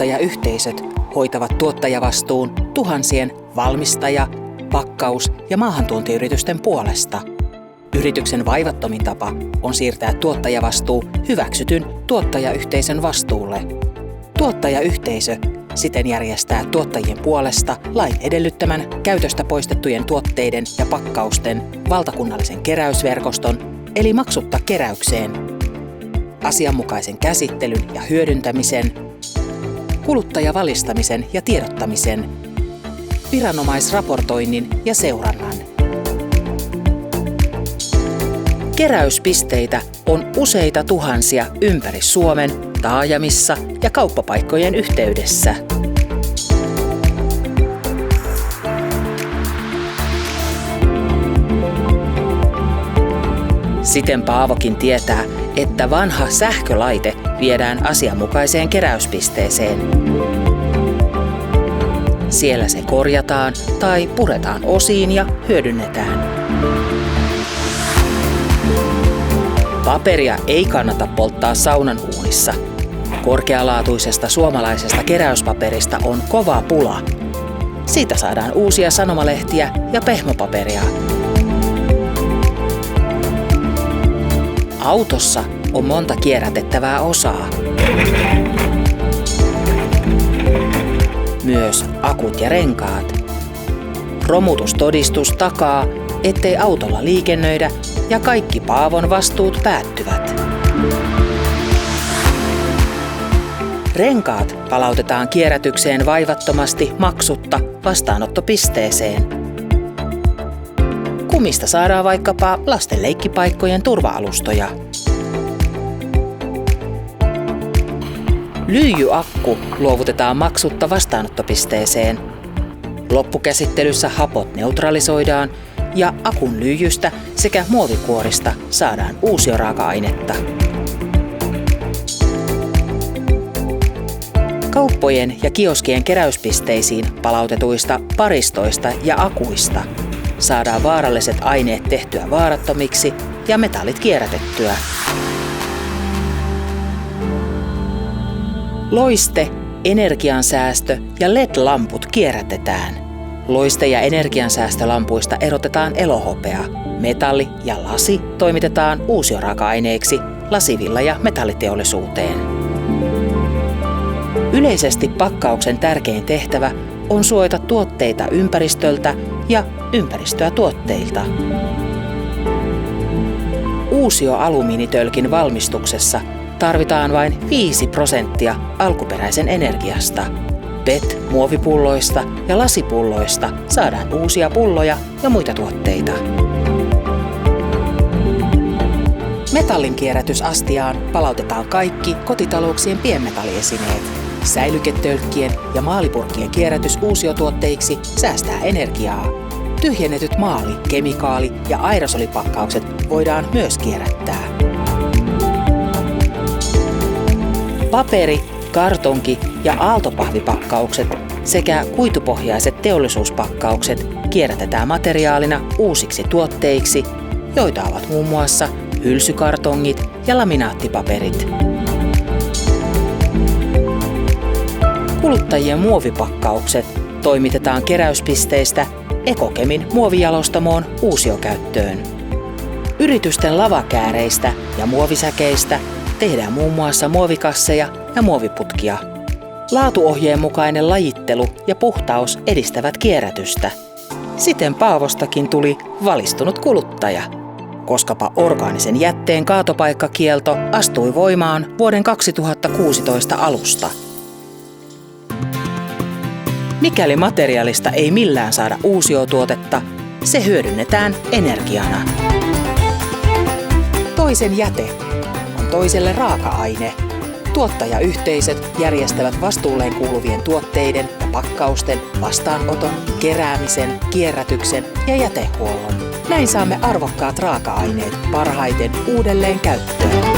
Tuottajayhteisöt hoitavat tuottajavastuun tuhansien valmistaja-, pakkaus- ja maahantuontiyritysten puolesta. Yrityksen vaivattomin tapa on siirtää tuottajavastuu hyväksytyn tuottajayhteisön vastuulle. Tuottajayhteisö siten järjestää tuottajien puolesta lain edellyttämän käytöstä poistettujen tuotteiden ja pakkausten valtakunnallisen keräysverkoston eli maksutta keräykseen, asianmukaisen käsittelyn ja hyödyntämisen, kuluttajavalistamisen ja tiedottamisen, viranomaisraportoinnin ja seurannan. Keräyspisteitä on useita tuhansia ympäri Suomen taajamissa ja kauppapaikkojen yhteydessä. Siten Paavokin tietää, että vanha sähkölaite viedään asianmukaiseen keräyspisteeseen. Siellä se korjataan tai puretaan osiin ja hyödynnetään. Paperia ei kannata polttaa saunan uunissa. Korkealaatuisesta suomalaisesta keräyspaperista on kova pula. Siitä saadaan uusia sanomalehtiä ja pehmopaperia. Autossa on monta kierrätettävää osaa. Myös akut ja renkaat. Romutustodistus takaa, ettei autolla liikennöidä ja kaikki Paavon vastuut päättyvät. Renkaat palautetaan kierrätykseen vaivattomasti maksutta vastaanottopisteeseen. Kumista saadaan vaikkapa lasten leikkipaikkojen turva-alustoja. Lyijyakku luovutetaan maksutta vastaanottopisteeseen. Loppukäsittelyssä hapot neutralisoidaan ja akun lyijystä sekä muovikuorista saadaan uusioraaka-ainetta. Kauppojen ja kioskien keräyspisteisiin palautetuista paristoista ja akuista saadaan vaaralliset aineet tehtyä vaarattomiksi ja metallit kierrätettyä. Loiste, energiansäästö ja LED-lamput kierrätetään. Loiste- ja energiansäästölampuista erotetaan elohopea. Metalli ja lasi toimitetaan uusioraaka-aineiksi lasivilla- ja metalliteollisuuteen. Yleisesti pakkauksen tärkein tehtävä on suojata tuotteita ympäristöltä ja ympäristöä tuotteilta. Uusioalumiinitölkin valmistuksessa tarvitaan vain 5% alkuperäisen energiasta. PET-muovipulloista ja lasipulloista saadaan uusia pulloja ja muita tuotteita. Metallinkierrätysastiaan palautetaan kaikki kotitalouksien pienmetalliesineet. Säilyketölkkien ja maalipurkkien kierrätys uusiotuotteiksi säästää energiaa. Tyhjennetyt maali-, kemikaali- ja aerosolipakkaukset voidaan myös kierrättää. Paperi, kartonki ja aaltopahvipakkaukset sekä kuitupohjaiset teollisuuspakkaukset kierrätetään materiaalina uusiksi tuotteiksi, joita ovat muun muassa hylsykartongit ja laminaattipaperit. Kuluttajien muovipakkaukset toimitetaan keräyspisteistä Ekokemin muovijalostamoon uusiokäyttöön. Yritysten lavakääreistä ja muovisäkeistä tehdään muun muassa muovikasseja ja muoviputkia. Laatuohjeen mukainen lajittelu ja puhtaus edistävät kierrätystä. Siten Paavostakin tuli valistunut kuluttaja, koskapa orgaanisen jätteen kaatopaikkakielto astui voimaan vuoden 2016 alusta. Mikäli materiaalista ei millään saada uusiotuotetta, se hyödynnetään energiana. Toisen jäte on toiselle raaka-aine. Tuottajayhteisöt järjestävät vastuulleen kuuluvien tuotteiden ja pakkausten vastaanoton, keräämisen, kierrätyksen ja jätehuollon. Näin saamme arvokkaat raaka-aineet parhaiten uudelleen käyttöön.